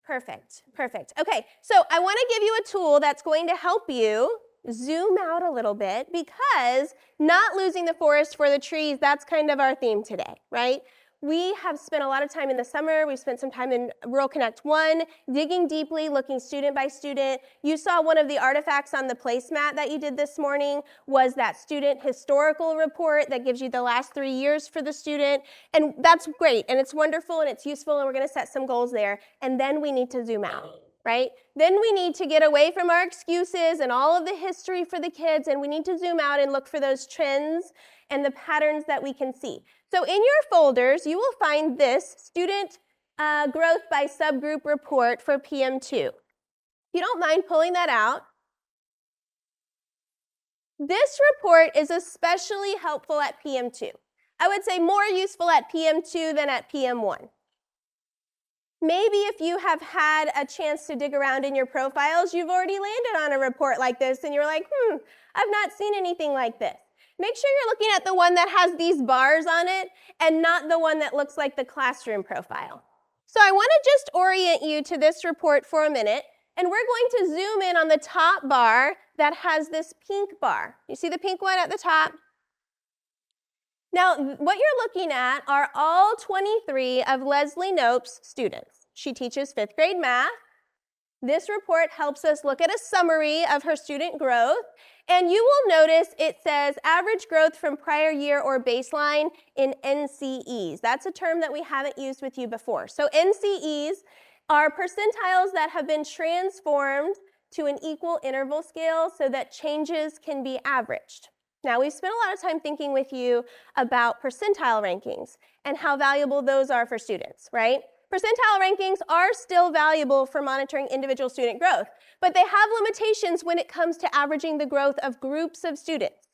Perfect, perfect. Okay, so I want to give you a tool that's going to help you zoom out a little bit, because not losing the forest for the trees, that's kind of our theme today, right? We have spent a lot of time in the summer. We've spent some time in Rural Connect 1, digging deeply, looking student by student. You saw one of the artifacts on the placemat that you did this morning was that student historical report that gives you the last 3 years for the student. And that's great, and it's wonderful, and it's useful, and we're going to set some goals there. And then we need to zoom out, right? Then we need to get away from our excuses and all of the history for the kids, and we need to zoom out and look for those trends and the patterns that we can see. So in your folders, you will find this student growth by subgroup report for PM2. If you don't mind pulling that out. This report is especially helpful at PM2. I would say more useful at PM2 than at PM1. Maybe if you have had a chance to dig around in your profiles, you've already landed on a report like this and you're like, I've not seen anything like this. Make sure you're looking at the one that has these bars on it and not the one that looks like the classroom profile. So I want to just orient you to this report for a minute, and we're going to zoom in on the top bar that has this pink bar. You see the pink one at the top? Now, what you're looking at are all 23 of Leslie Knope's students. She teaches 5th grade math. This report helps us look at a summary of her student growth, and you will notice it says average growth from prior year or baseline in NCEs. That's a term that we haven't used with you before. So NCEs are percentiles that have been transformed to an equal interval scale so that changes can be averaged. Now, we've spent a lot of time thinking with you about percentile rankings and how valuable those are for students, right? Percentile rankings are still valuable for monitoring individual student growth, but they have limitations when it comes to averaging the growth of groups of students.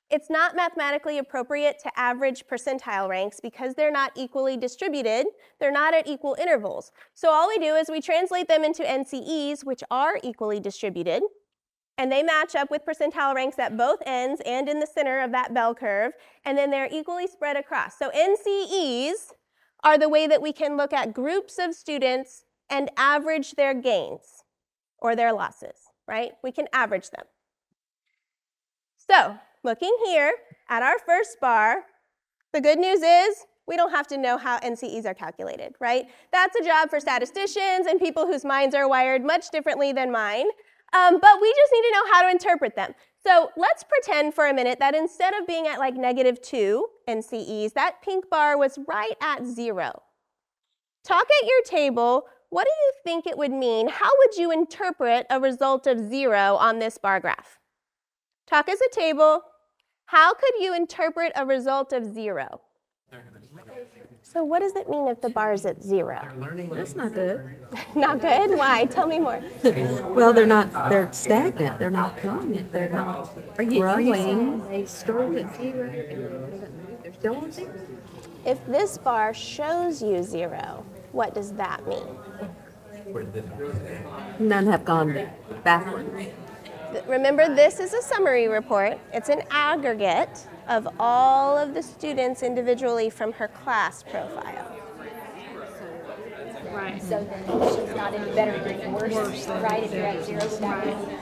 It's not mathematically appropriate to average percentile ranks because they're not equally distributed. They're not at equal intervals. So all we do is we translate them into NCEs, which are equally distributed, and they match up with percentile ranks at both ends and in the center of that bell curve, and then they're equally spread across. So NCEs are the way that we can look at groups of students and average their gains or their losses, right? We can average them. So, looking here at our first bar, the good news is we don't have to know how NCEs are calculated, right? That's a job for statisticians and people whose minds are wired much differently than mine. But we just need to know how to interpret them. So let's pretend for a minute that instead of being at like -2 NCEs, that pink bar was right at 0. Talk at your table. What do you think it would mean? How would you interpret a result of 0 on this bar graph? Talk as a table. How could you interpret a result of 0? So what does it mean if the bar is at 0? That's not good. Not good? Why? Tell me more. Well, they're stagnant. They're not growing. They're not growing. They start at 0. They're still on 0. If this bar shows you 0, what does that mean? None have gone backward. Remember, this is a summary report. It's an aggregate of all of the students individually from her class profile. Right. So then she's not any better or any worse, right? If you're at 0 stagnant.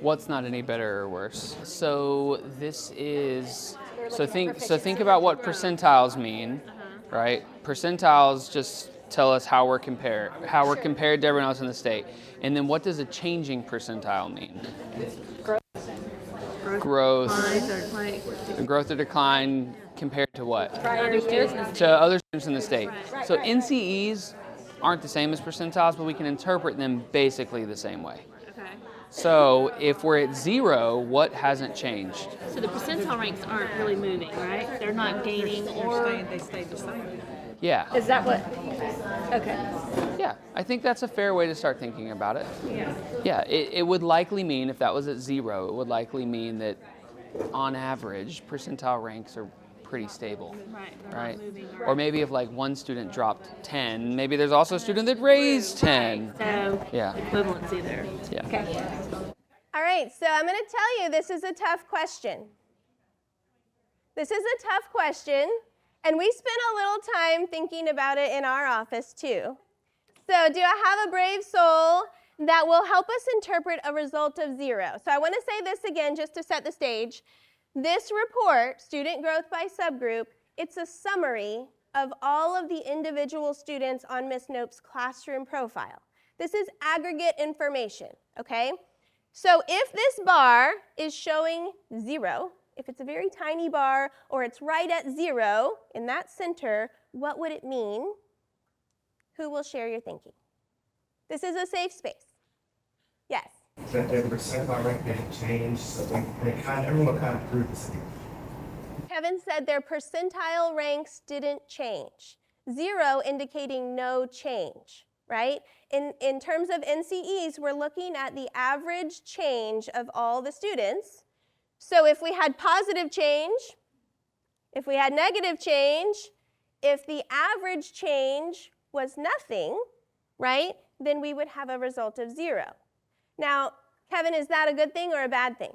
What's not any better or worse? So this is, so think about what percentiles mean, right? Percentiles just tell us how we're compared to everyone else in the state. And then what does a changing percentile mean? Growth or decline compared to what? To other students in the state. So NCEs aren't the same as percentiles, but we can interpret them basically the same way. Okay. So if we're at 0, what hasn't changed? So the percentile ranks aren't really moving, right? They're not gaining or... They stayed the same. Yeah. Is that what? Okay. Yeah, I think that's a fair way to start thinking about it. Yeah. Yeah, it would likely mean, if that was at 0, it would likely mean that on average, percentile ranks are pretty stable. Right. Right? Or maybe if like one student dropped 10, maybe there's also a student that raised 10. So Yeah. equivalency there. Yeah. Okay. All right, so I'm going to tell you this is a tough question. This is a tough question, and we spent a little time thinking about it in our office too. So do I have a brave soul that will help us interpret a result of 0? So I want to say this again just to set the stage. This report, Student Growth by Subgroup, it's a summary of all of the individual students on Ms. Knope's classroom profile. This is aggregate information, okay? So if this bar is showing 0, if it's a very tiny bar or it's right at 0 in that center, what would it mean? Who will share your thinking? This is a safe space. Yes? That their percentile rank didn't change, so everyone kind of proved the same. Kevin said their percentile ranks didn't change. 0 indicating no change, right? In terms of NCEs, we're looking at the average change of all the students. So if we had positive change, if we had negative change, if the average change was nothing, right, then we would have a result of 0. Now, Kevin, is that a good thing or a bad thing?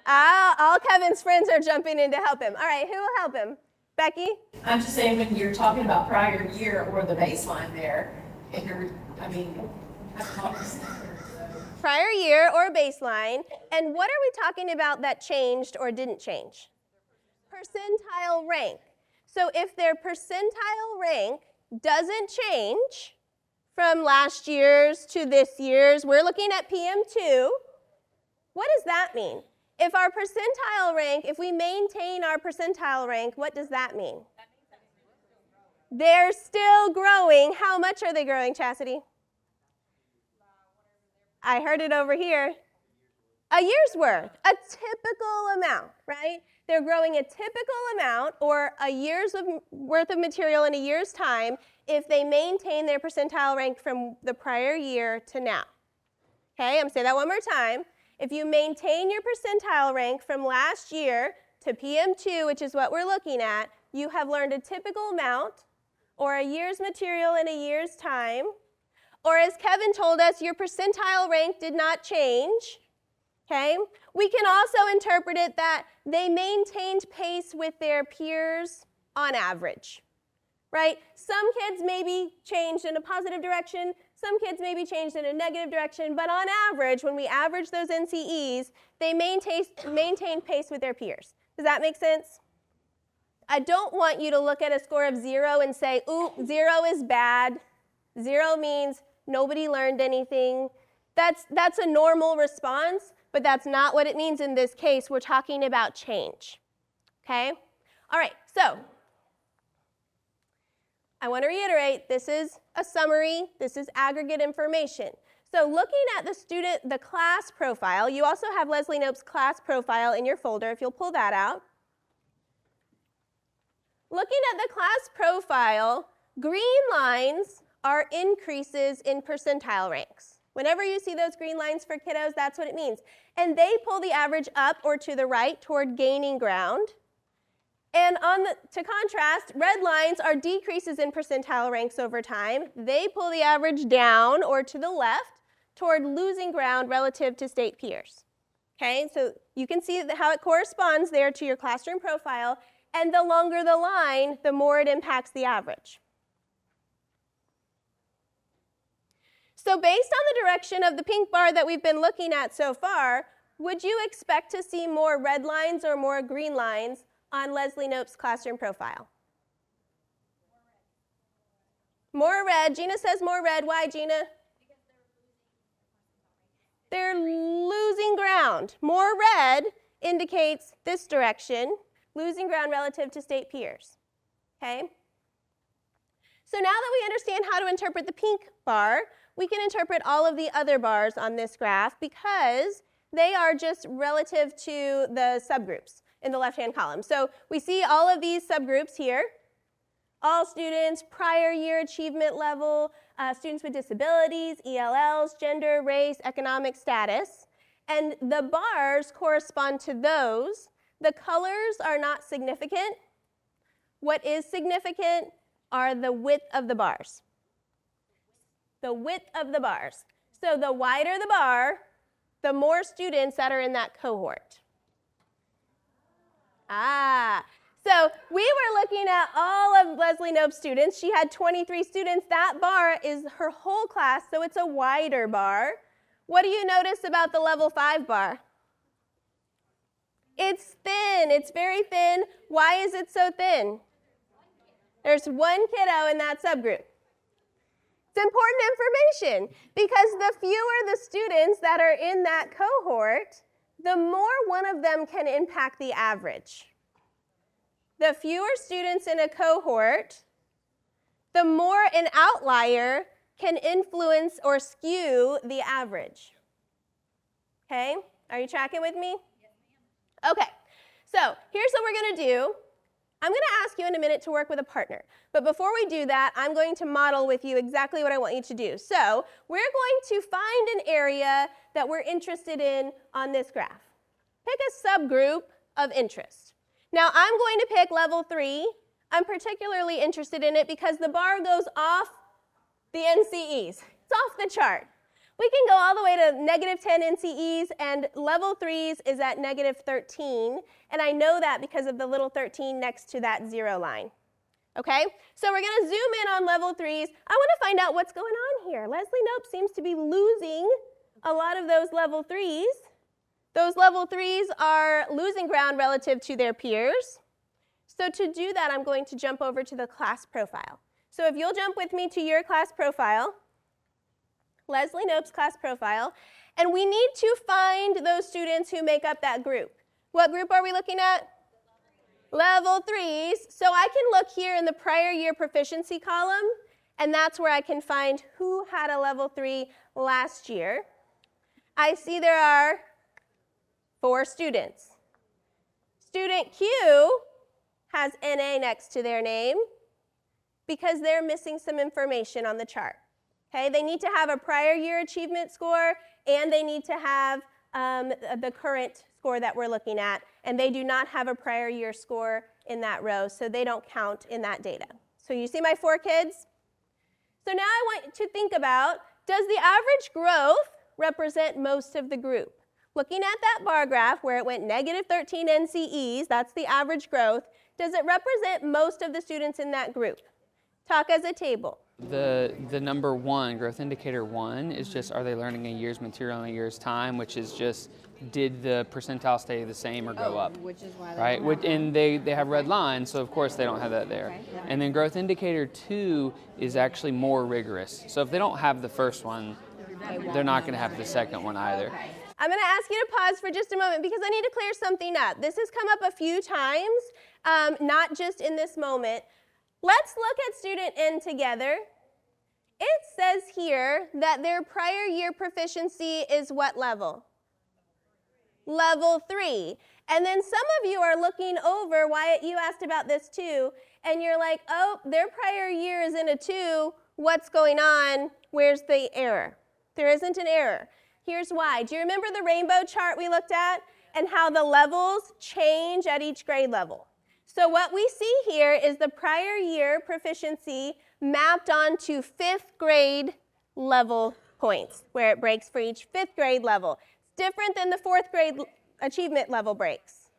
All Kevin's friends are jumping in to help him. All right, who will help him? Becky? I'm just saying when you're talking about prior year or the baseline there, if you're, Prior year or baseline. And what are we talking about that changed or didn't change? Percentile rank. So if their percentile rank doesn't change from last year's to this year's, we're looking at PM2. What does that mean? If our percentile rank, if we maintain our percentile rank, what does that mean? They're still growing. How much are they growing, Chastity? I heard it over here. A year's worth, a typical amount, right? They're growing a typical amount or a year's worth of material in a year's time if they maintain their percentile rank from the prior year to now. Okay, I'm going to say that one more time. If you maintain your percentile rank from last year to PM2, which is what we're looking at, you have learned a typical amount or a year's material in a year's time. Or as Kevin told us, your percentile rank did not change. Okay? We can also interpret it that they maintained pace with their peers on average. Right? Some kids maybe changed in a positive direction, some kids maybe changed in a negative direction, but on average, when we average those NCEs, they maintained pace with their peers. Does that make sense? I don't want you to look at a score of 0 and say, ooh, 0 is bad. 0 means nobody learned anything. That's a normal response, but that's not what it means in this case. We're talking about change. Okay? All right, so I want to reiterate, this is a summary, this is aggregate information. So looking at the class profile, you also have Leslie Knope's class profile in your folder, if you'll pull that out. Looking at the class profile, green lines are increases in percentile ranks. Whenever you see those green lines for kiddos, that's what it means. And they pull the average up or to the right toward gaining ground. And to contrast, red lines are decreases in percentile ranks over time. They pull the average down or to the left toward losing ground relative to state peers. Okay, so you can see how it corresponds there to your classroom profile. And the longer the line, the more it impacts the average. So based on the direction of the pink bar that we've been looking at so far, would you expect to see more red lines or more green lines on Leslie Knope's classroom profile? More red. Gina says more red. Why, Gina? They're losing ground. More red indicates this direction, losing ground relative to state peers. Okay? So now that we understand how to interpret the pink bar, we can interpret all of the other bars on this graph because they are just relative to the subgroups in the left-hand column. So we see all of these subgroups here. All students, prior year achievement level, students with disabilities, ELLs, gender, race, economic status. And the bars correspond to those. The colors are not significant. What is significant are the width of the bars. The width of the bars. So the wider the bar, the more students that are in that cohort. So we were looking at all of Leslie Knope's students. She had 23 students. That bar is her whole class, so it's a wider bar. What do you notice about the level 5 bar? It's thin. It's very thin. Why is it so thin? There's one kiddo in that subgroup. It's important information because the fewer the students that are in that cohort, the more one of them can impact the average. The fewer students in a cohort, the more an outlier can influence or skew the average. Okay? Are you tracking with me? Yes, ma'am. Okay. So here's what we're going to do. I'm going to ask you in a minute to work with a partner. But before we do that, I'm going to model with you exactly what I want you to do. So we're going to find an area that we're interested in on this graph. Pick a subgroup of interest. Now I'm going to pick level 3. I'm particularly interested in it because the bar goes off the NCEs. It's off the chart. We can go all the way to negative 10 NCEs, and level 3s is at negative 13, and I know that because of the little 13 next to that 0 line. Okay, so we're going to zoom in on level 3s. I want to find out what's going on here. Leslie Knope seems to be losing a lot of those level 3s. Those level 3s are losing ground relative to their peers. So to do that, I'm going to jump over to the class profile. So if you'll jump with me to your class profile, Leslie Knope's class profile, and we need to find those students who make up that group. What group are we looking at? Level 3s. So I can look here in the prior year proficiency column, and that's where I can find who had a level 3 last year. I see there are 4 students. Student Q has NA next to their name because they're missing some information on the chart. Okay, they need to have a prior year achievement score, and they need to have the current score that we're looking at, and they do not have a prior year score in that row, so they don't count in that data. So you see my 4 kids? So now I want to think about, does the average growth represent most of the group? Looking at that bar graph where it went negative 13 NCEs, that's the average growth, does it represent most of the students in that group? Talk as a table. The number 1, growth indicator 1, is just, are they learning a year's material in a year's time, which is just, did the percentile stay the same or go up? Which is why Right, and they have red lines, so of course they don't have that there. Okay, yeah. And then growth indicator 2 is actually more rigorous. So if they don't have the first one, they're not going to have the second one either. I'm going to ask you to pause for just a moment because I need to clear something up. This has come up a few times, not just in this moment. Let's look at student N together. It says here that their prior year proficiency is what level? Level 3. And then some of you are looking over, Wyatt, you asked about this too, and you're like, oh, their prior year is in a 2. What's going on? Where's the error? There isn't an error. Here's why. Do you remember the rainbow chart we looked at and how the levels change at each grade level? So what we see here is the prior year proficiency mapped onto 5th grade level points, where it breaks for each 5th grade level. It's different than the 4th grade achievement level breaks.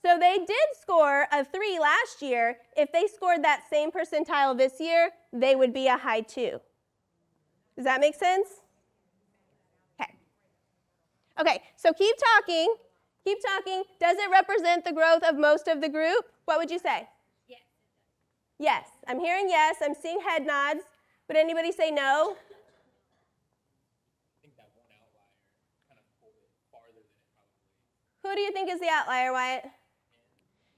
So they did score a 3 last year. If they scored that same percentile this year, they would be a high 2. Does that make sense? Okay. Okay, so keep talking. Keep talking. Does it represent the growth of most of the group? What would you say? Yes. Yes. I'm hearing yes. I'm seeing head nods. Would anybody say no? I think that one outlier kind of pulled it farther than it probably. Who do you think is the outlier, Wyatt?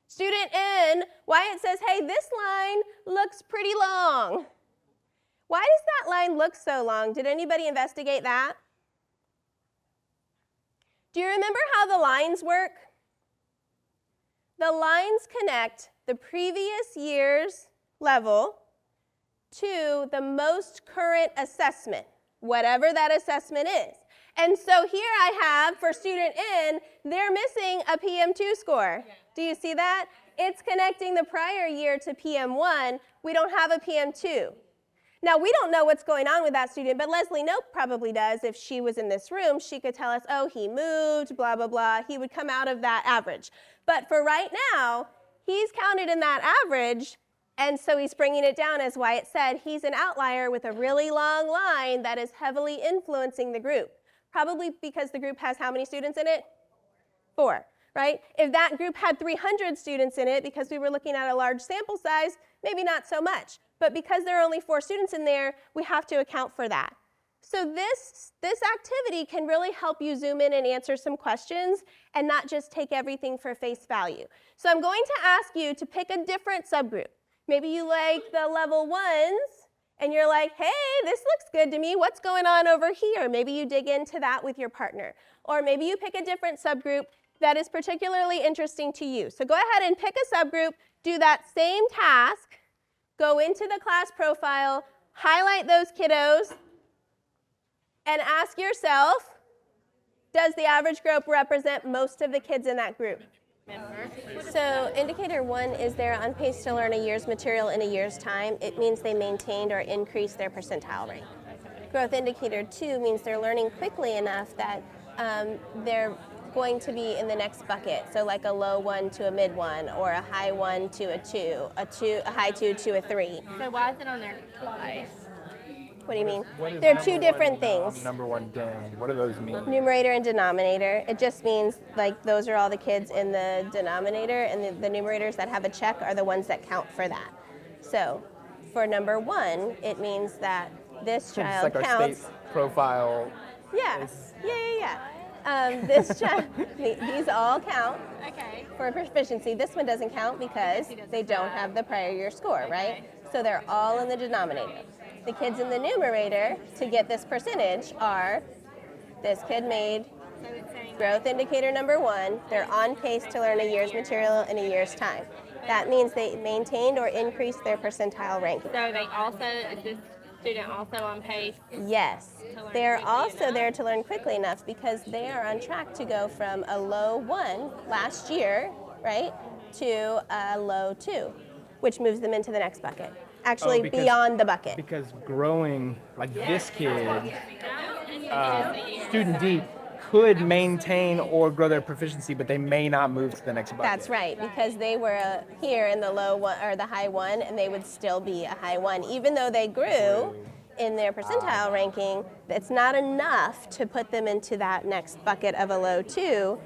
Student N. Wyatt says, hey, this line looks pretty long. Why does that line look so long? Did anybody investigate that? Do you remember how the lines work? The lines connect the previous year's level to the most current assessment, whatever that assessment is. And so here I have, for student N, they're missing a PM2 score. Do you see that? It's connecting the prior year to PM1. We don't have a PM2. Now, we don't know what's going on with that student, but Leslie Knope probably does. If she was in this room, she could tell us, oh, he moved, blah, blah, blah. He would come out of that average. But for right now, he's counted in that average, and so he's bringing it down, as Wyatt said. He's an outlier with a really long line that is heavily influencing the group. Probably because the group has how many students in it? 4, right? If that group had 300 students in it, because we were looking at a large sample size, maybe not so much. But because there are only 4 students in there, we have to account for that. So this activity can really help you zoom in and answer some questions and not just take everything for face value. So I'm going to ask you to pick a different subgroup. Maybe you like the level 1s, and you're like, hey, this looks good to me. What's going on over here? Maybe you dig into that with your partner. Or maybe you pick a different subgroup that is particularly interesting to you. So go ahead and pick a subgroup, do that same task, go into the class profile, highlight those kiddos, and ask yourself, does the average group represent most of the kids in that group? So indicator 1 is they're on pace to learn a year's material in a year's time. It means they maintained or increased their percentile rank. Growth indicator 2 means they're learning quickly enough that they're going to be in the next bucket. So like a low 1 to a mid 1, or a high 1 to a 2, a high 2 to a 3. So why is it on there twice? What do you mean? What is They're number 2 different one, things. Number 1 gang. What do those mean? Numerator and denominator. It just means like those are all the kids in the denominator, and the numerators that have a check are the ones that count for that. So for number 1, it means that this child It's like our counts. state profile. Yes. Yeah. This child, these all count for proficiency. This one doesn't count because they don't have the prior year score, right? So they're all in the denominator. The kids in the numerator, to get this percentage, are this kid made growth indicator number 1. They're on pace to learn a year's material in a year's time. That means they maintained or increased their percentile ranking. So they also, is this student also on pace? Yes. They're also there to learn quickly enough because they are on track to go from a low 1 last year, right, to a low 2, which moves them into the next bucket. Actually, because- beyond the bucket. Because growing, like this kid, student D could maintain or grow their proficiency, but they may not move to the next bucket. That's right, because they were here in the low 1 or the high 1, and they would still be a high 1, even though they grew in their percentile ranking. It's not enough to put them into that next bucket of a low 2.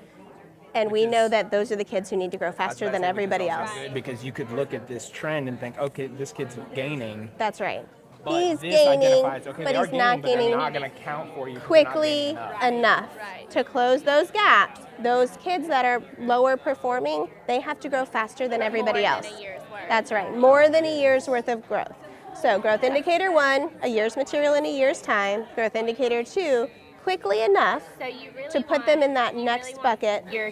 And we know that those are the kids who need to grow faster than everybody else. Because you could look at this trend and think, okay, this kid's gaining. That's right. But He's this gaining, identifies, okay, but they are he's not but they're gaining not going to count for you. 'cause they're not quickly gaining enough. enough to close those gaps. Those kids that are lower performing, they have to grow faster than everybody else. That's right, more than a year's worth of growth. So growth indicator 1, a year's material in a year's time. Growth indicator 2, quickly enough So you really to put them in that next bucket. Your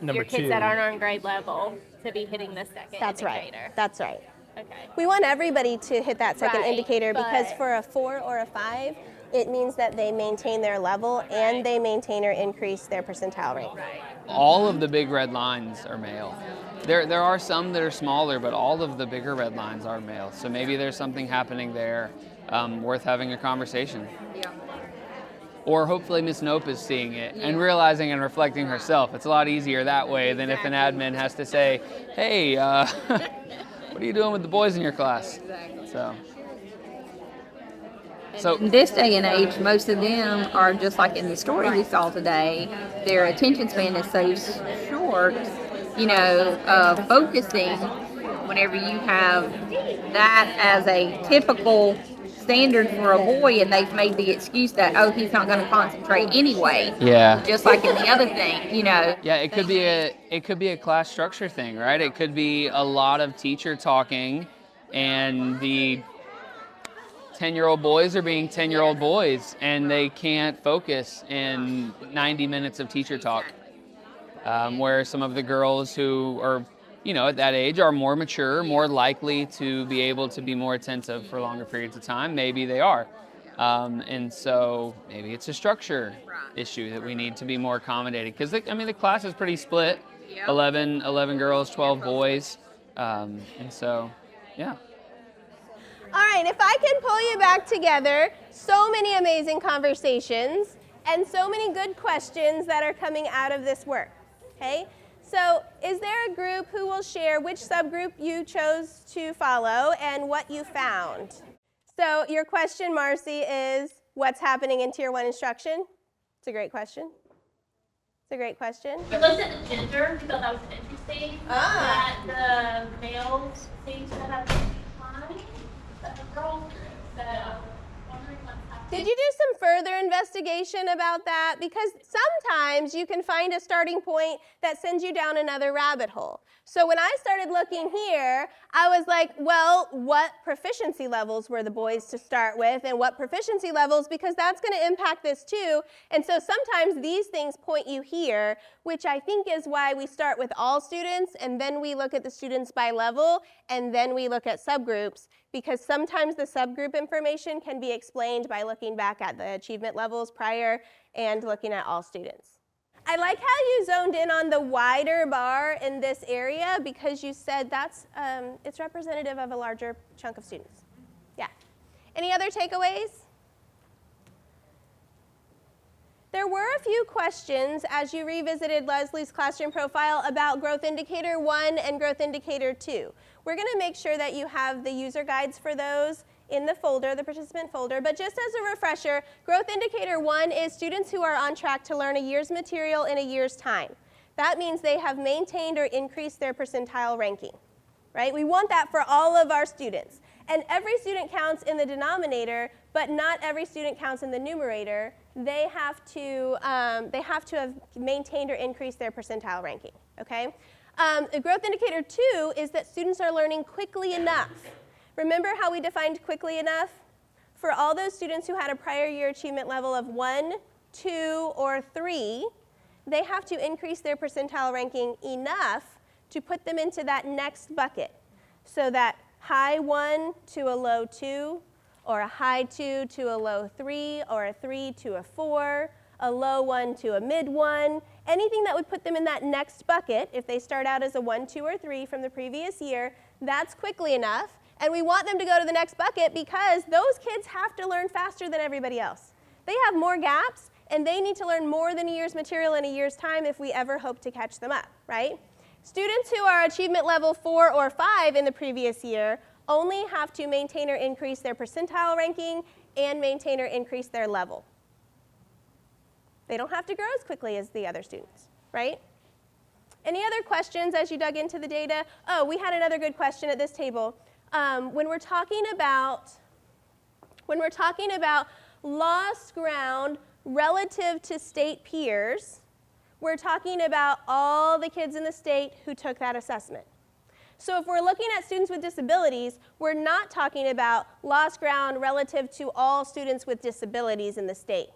Number kids 2. that aren't on grade level to be hitting the second That's indicator. right. That's right. Okay. We want everybody to hit that second Right, indicator because but- for a 4 or a 5, it means that they maintain their level and they maintain or increase their percentile rate. All of the big red lines are male. There are some that are smaller, but all of the bigger red lines are male. So maybe there's something happening there worth having a conversation. Yeah. Or hopefully Miss Nope is seeing it and realizing and reflecting herself. It's a lot easier that way than if an admin has to say, hey, what are you doing with the boys in your class? Exactly. So In this day and age, most of them are just like in the story we saw today. Their attention span is so short, focusing whenever you have that as a typical standard for a boy, and they've made the excuse that, oh, he's not going to concentrate anyway. yeah. Just like in the other thing, Yeah, it could be a class structure thing, right? It could be a lot of teacher talking and the 10-year-old boys are being 10-year-old boys and they can't focus in 90 minutes of teacher talk. Where some of the girls who are, at that age are more mature, more likely to be able to be more attentive for longer periods of time. Maybe they are. And so maybe it's a structure issue that we need to be more accommodating. Because, the class is pretty split. Yep. 11 girls, 12 boys. And so, yeah. All right, if I can pull you back together, so many amazing conversations and so many good questions that are coming out of this work, okay? So is there a group who will share which subgroup you chose to follow and what you found? So your question, Marcy, is what's happening in Tier 1 instruction? It's a great question. It's a great question. We looked at the gender. We thought that was interesting. That the males seem to have declined, but the girls didn't. So wondering what's happening. Did you do some further investigation about that? Because sometimes you can find a starting point that sends you down another rabbit hole. So when I started looking here, I was like, well, what proficiency levels were the boys to start with, and what proficiency levels, because that's going to impact this too. And so sometimes these things point you here, which I think is why we start with all students, and then we look at the students by level, and then we look at subgroups, because sometimes the subgroup information can be explained by looking back at the achievement levels prior and looking at all students. I like how you zoned in on the wider bar in this area because you said that's it's representative of a larger chunk of students. Yeah. Any other takeaways? There were a few questions as you revisited Leslie's classroom profile about Growth Indicator 1 and Growth Indicator 2. We're going to make sure that you have the user guides for those in the folder, the participant folder, but just as a refresher, Growth Indicator 1 is students who are on track to learn a year's material in a year's time. That means they have maintained or increased their percentile ranking, right? We want that for all of our students. And every student counts in the denominator, but not every student counts in the numerator. They have to have maintained or increased their percentile ranking, okay? The Growth Indicator 2 is that students are learning quickly enough. Remember how we defined quickly enough? For all those students who had a prior year achievement level of 1, 2, or 3, they have to increase their percentile ranking enough to put them into that next bucket. So that high 1 to a low 2, or a high 2 to a low 3, or a 3 to a 4, a low 1 to a mid 1, anything that would put them in that next bucket, if they start out as a 1, 2, or 3 from the previous year, that's quickly enough. And we want them to go to the next bucket because those kids have to learn faster than everybody else. They have more gaps, and they need to learn more than a year's material in a year's time if we ever hope to catch them up, right? Students who are achievement level 4 or 5 in the previous year only have to maintain or increase their percentile ranking and maintain or increase their level. They don't have to grow as quickly as the other students, right? Any other questions as you dug into the data? Oh, we had another good question at this table. When we're talking about lost ground relative to state peers, we're talking about all the kids in the state who took that assessment. So if we're looking at students with disabilities, we're not talking about lost ground relative to all students with disabilities in the state.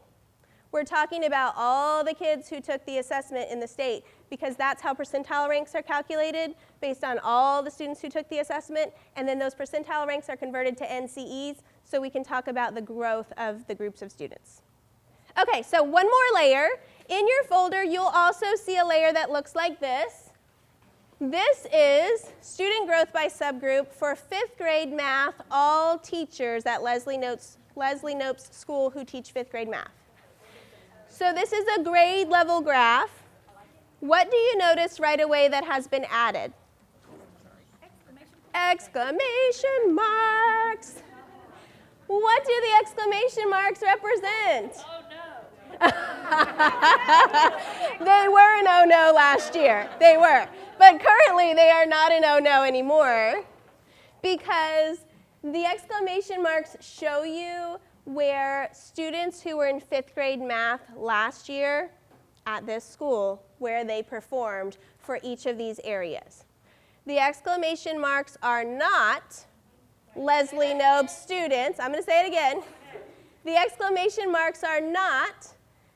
We're talking about all the kids who took the assessment in the state because that's how percentile ranks are calculated based on all the students who took the assessment, and then those percentile ranks are converted to NCEs so we can talk about the growth of the groups of students. Okay, so one more layer. In your folder, you'll also see a layer that looks like this. This is student growth by subgroup for 5th grade math, all teachers at Leslie Nope's school who teach 5th grade math. So this is a grade level graph. What do you notice right away that has been added? Exclamation marks. What do the exclamation marks represent? Oh no. They were an oh no last year. They were. But currently they are not an oh no anymore because the exclamation marks show you where students who were in 5th grade math last year at this school, where they performed for each of these areas. The exclamation marks are not Leslie Nope's students. I'm going to say it again. The exclamation marks are not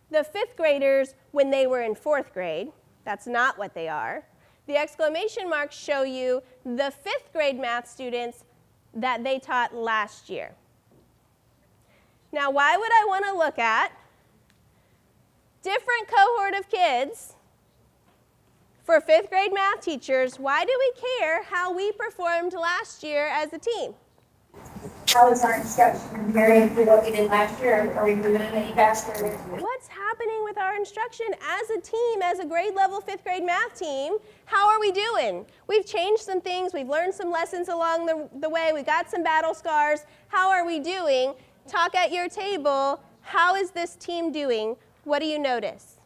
the 5th graders when they were in 4th grade. That's not what they are. The exclamation marks show you the 5th grade math students that they taught last year. Now, why would I want to look at different cohort of kids for 5th grade math teachers? Why do we care how we performed last year as a team? How is our instruction comparing to what we did last year? Are we moving any faster? What's happening with our instruction as a team, as a grade level 5th grade math team. How are we doing? We've changed some things. We've learned some lessons along the way. We got some battle scars. How are we doing? Talk at your table. How is this team doing? What do you notice?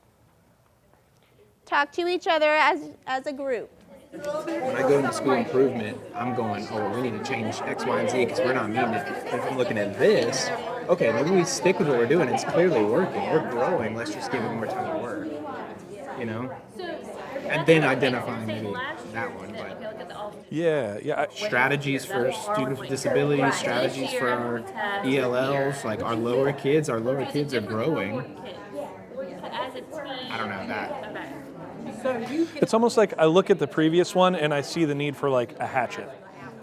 Talk to each other as a group. When I go into school improvement, I'm going, oh, well, we need to change X, Y, and Z because we're not meeting it. If I'm looking at this, okay, maybe we stick with what we're doing. It's clearly working. We're growing. Let's just give it more time to work. You know? And then identifying maybe that one. But strategies for students with disabilities, strategies for our ELLs, like our lower kids are growing. I don't know that. It's almost like I look at the previous one and I see the need for like a hatchet.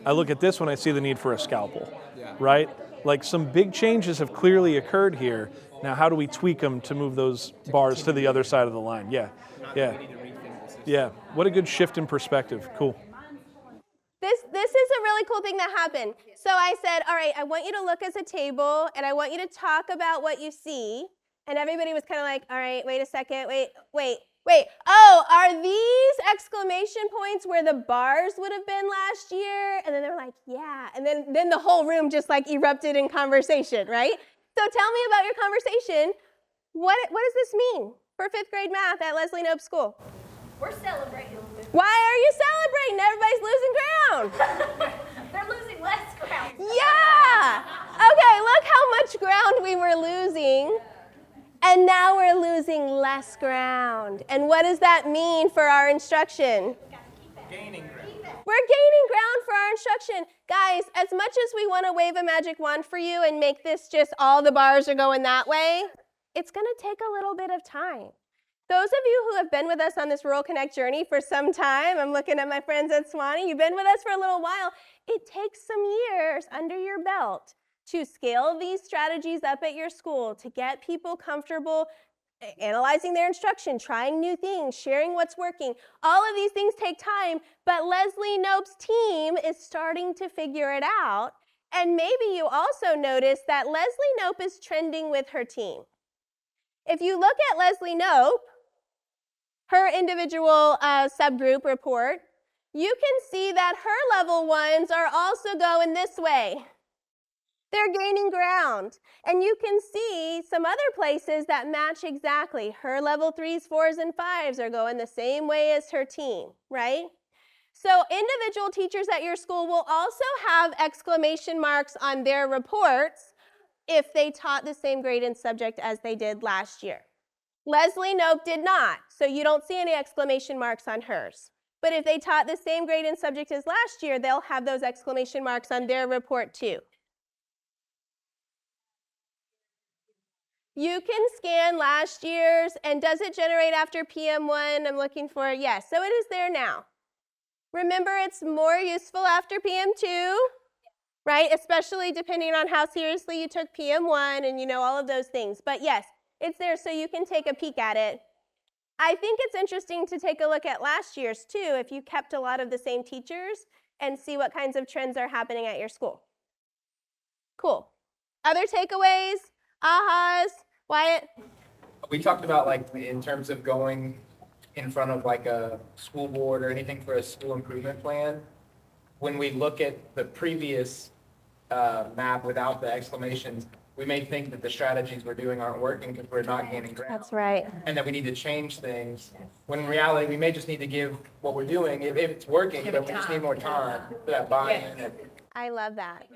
I look at this one, I see the need for a scalpel, right? Like some big changes have clearly occurred here. Now, how do we tweak them to move those bars to the other side of the line? Yeah. What a good shift in perspective. Cool. This is a really cool thing that happened. So I said, all right, I want you to look as a table, and I want you to talk about what you see. And everybody was kind of like, all right, wait a second, wait. Oh, are these exclamation points where the bars would have been last year? And then they were like, yeah. And then the whole room just like erupted in conversation, right? So tell me about your conversation. What does this mean for 5th grade math at Leslie Knope School? We're celebrating. Why are you celebrating? Everybody's losing ground. They're losing less ground. Yeah. Okay, look how much ground we were losing. And now we're losing less ground. And what does that mean for our instruction? Gaining ground. We're gaining ground for our instruction. Guys, as much as we want to wave a magic wand for you and make this just all the bars are going that way, it's going to take a little bit of time. Those of you who have been with us on this Rural Connect journey for some time, I'm looking at my friends at Swanee, you've been with us for a little while, it takes some years under your belt to scale these strategies up at your school, to get people comfortable analyzing their instruction, trying new things, sharing what's working. All of these things take time, but Leslie Knope's team is starting to figure it out. And maybe you also notice that Leslie Knope is trending with her team. If you look at Leslie Knope, her individual subgroup report, you can see that her level ones are also going this way. They're gaining ground. And you can see some other places that match exactly. Her level 3s, 4s, and 5s are going the same way as her team, right? So individual teachers at your school will also have exclamation marks on their reports if they taught the same grade and subject as they did last year. Leslie Knope did not, so you don't see any exclamation marks on hers. But if they taught the same grade and subject as last year, they'll have those exclamation marks on their report too. You can scan last year's, and does it generate after PM1? I'm looking for, yes, so it is there now. Remember, it's more useful after PM2, right? Especially depending on how seriously you took PM1 and all of those things. But yes, it's there so you can take a peek at it. I think it's interesting to take a look at last year's too, if you kept a lot of the same teachers and see what kinds of trends are happening at your school. Cool. Other takeaways, ahas? Wyatt? We talked about like in terms of going in front of like a school board or anything for a school improvement plan. When we look at the previous map without the exclamations, we may think that the strategies we're doing aren't working because we're not gaining ground. That's right. And that we need to change things. When in reality, we may just need to give what we're doing, if it's working, but we just need more time for that buy-in. I love that.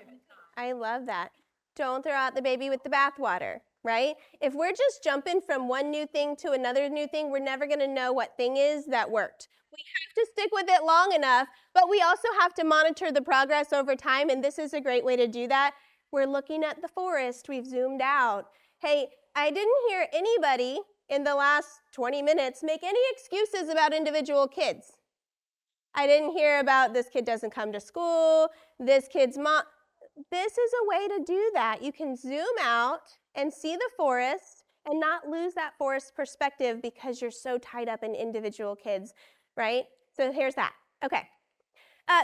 I love that. Don't throw out the baby with the bathwater, right? If we're just jumping from one new thing to another new thing, we're never going to know what thing is that worked. We have to stick with it long enough, but we also have to monitor the progress over time, and this is a great way to do that. We're looking at the forest. We've zoomed out. Hey, I didn't hear anybody in the last 20 minutes make any excuses about individual kids. I didn't hear about this kid doesn't come to school, this kid's mom. This is a way to do that. You can zoom out and see the forest and not lose that forest perspective because you're so tied up in individual kids, right? So here's that. Okay.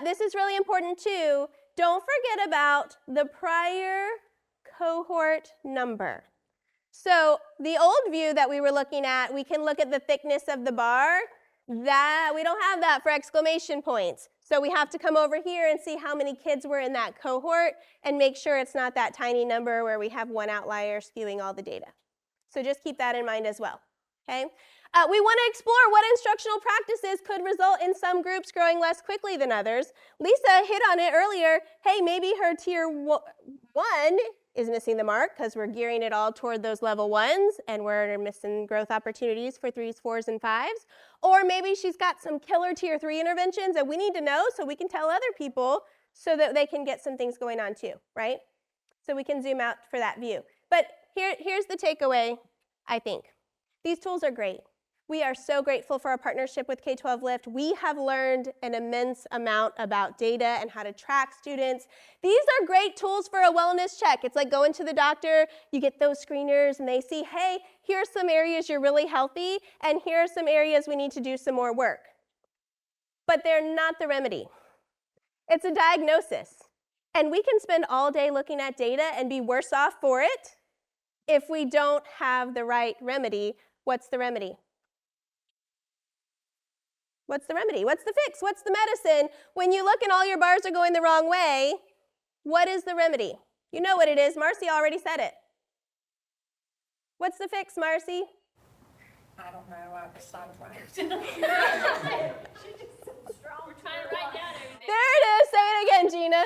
This is really important too. Don't forget about the prior cohort number. So the old view that we were looking at, we can look at the thickness of the bar. That we don't have that for exclamation points. So we have to come over here and see how many kids were in that cohort and make sure it's not that tiny number where we have one outlier skewing all the data. So just keep that in mind as well, okay? We want to explore what instructional practices could result in some groups growing less quickly than others. Lisa hit on it earlier. Hey, maybe her tier 1 is missing the mark because we're gearing it all toward those level 1s and we're missing growth opportunities for 3s, 4s, and 5s. Or maybe she's got some killer tier 3 interventions that we need to know so we can tell other people so that they can get some things going on too, right? So we can zoom out for that view. But here's the takeaway, I think. These tools are great. We are so grateful for our partnership with K12 Lift. We have learned an immense amount about data and how to track students. These are great tools for a wellness check. It's like going to the doctor, you get those screeners and they see, hey, here are some areas you're really healthy and here are some areas we need to do some more work. But they're not the remedy. It's a diagnosis. And we can spend all day looking at data and be worse off for it if we don't have the right remedy. What's the remedy? What's the remedy? What's the fix? What's the medicine? When you look and all your bars are going the wrong way, what is the remedy? You know what it is. Marcy already said it. What's the fix, Marcy? I don't know, I was sidetracked. We're trying to write down everything. There it is. Say it again, Gina.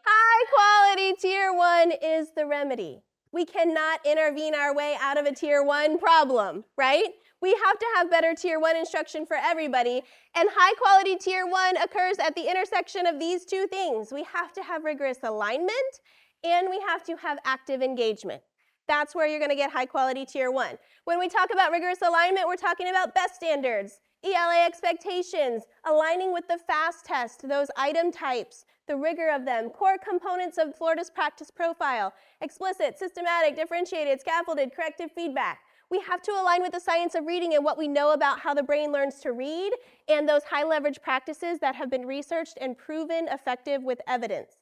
High quality tier 1 is the remedy. We cannot intervene our way out of a tier 1 problem, right? We have to have better tier 1 instruction for everybody, and high quality tier 1 occurs at the intersection of these two things. We have to have rigorous alignment, and we have to have active engagement. That's where you're going to get high quality tier 1. When we talk about rigorous alignment, we're talking about best standards, ELA expectations, aligning with the FAST test, those item types, the rigor of them, core components of Florida's practice profile, explicit, systematic, differentiated, scaffolded, corrective feedback. We have to align with the science of reading and what we know about how the brain learns to read and those high leverage practices that have been researched and proven effective with evidence.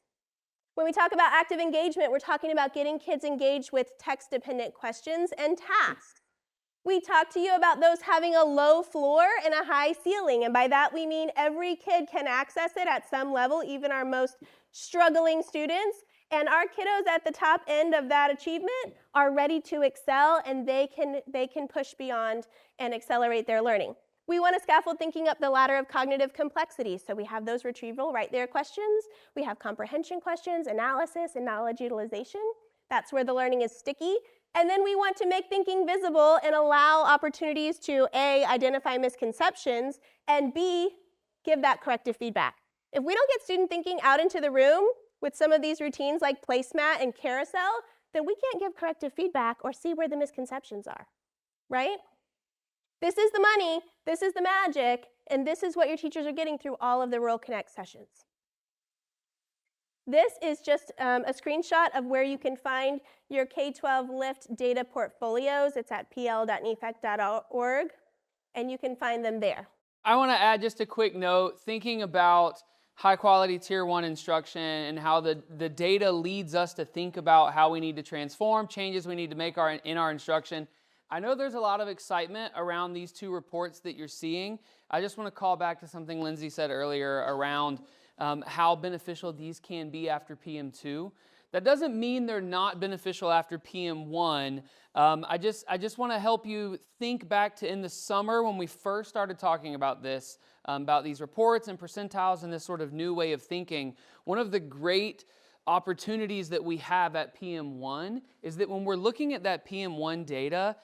When we talk about active engagement, we're talking about getting kids engaged with text-dependent questions and tasks. We talked to you about those having a low floor and a high ceiling, and by that we mean every kid can access it at some level, even our most struggling students, and our kiddos at the top end of that achievement are ready to excel, and they can push beyond and accelerate their learning. We want to scaffold thinking up the ladder of cognitive complexity, so we have those retrieval right there questions, we have comprehension questions, analysis, and knowledge utilization. That's where the learning is sticky. And then we want to make thinking visible and allow opportunities to A, identify misconceptions, and B, give that corrective feedback. If we don't get student thinking out into the room with some of these routines like placemat and carousel, then we can't give corrective feedback or see where the misconceptions are, right? This is the money, this is the magic, and this is what your teachers are getting through all of the Rural Connect sessions. This is just a screenshot of where you can find your K12 Lift data portfolios. It's at pl.nefec.org, and you can find them there. I want to add just a quick note, thinking about high quality tier 1 instruction and how the data leads us to think about how we need to transform, changes we need to make in our instruction. I know there's a lot of excitement around these two reports that you're seeing. I just want to call back to something Lindsay said earlier around how beneficial these can be after PM2. That doesn't mean they're not beneficial after PM1. I just want to help you think back to in the summer when we first started talking about this, about these reports and percentiles and this sort of new way of thinking. One of the great opportunities that we have at PM1 is that when we're looking at that PM1 data,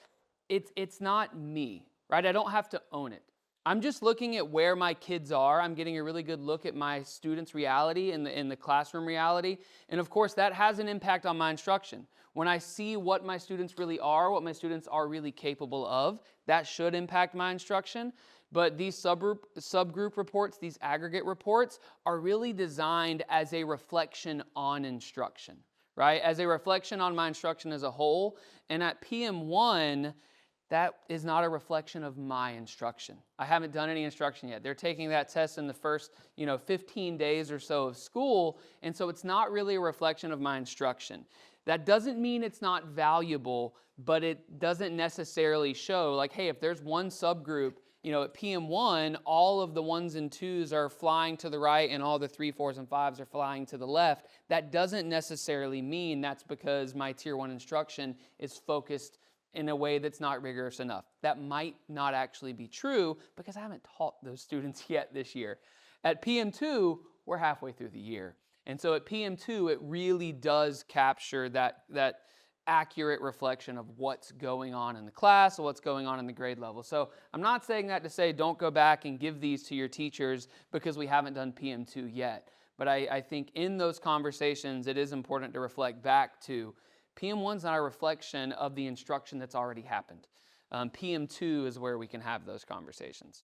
it's not me, right? I don't have to own it. I'm just looking at where my kids are. I'm getting a really good look at my students' reality in the classroom reality. And of course, that has an impact on my instruction. When I see what my students really are, what my students are really capable of, that should impact my instruction. But these subgroup reports, these aggregate reports, are really designed as a reflection on instruction, right? As a reflection on my instruction as a whole. And at PM1, that is not a reflection of my instruction. I haven't done any instruction yet. They're taking that test in the first, 15 days or so of school, and so it's not really a reflection of my instruction. That doesn't mean it's not valuable, but it doesn't necessarily show, like, hey, if there's one subgroup, at PM1, all of the 1s and 2s are flying to the right and all the 3, 4s, and 5s are flying to the left. That doesn't necessarily mean that's because my Tier 1 instruction is focused in a way that's not rigorous enough. That might not actually be true because I haven't taught those students yet this year. At PM2, we're halfway through the year. And so at PM2, it really does capture that accurate reflection of what's going on in the class or what's going on in the grade level. So I'm not saying that to say don't go back and give these to your teachers because we haven't done PM2 yet. But I think in those conversations, it is important to reflect back to PM1 is not a reflection of the instruction that's already happened. PM2 is where we can have those conversations.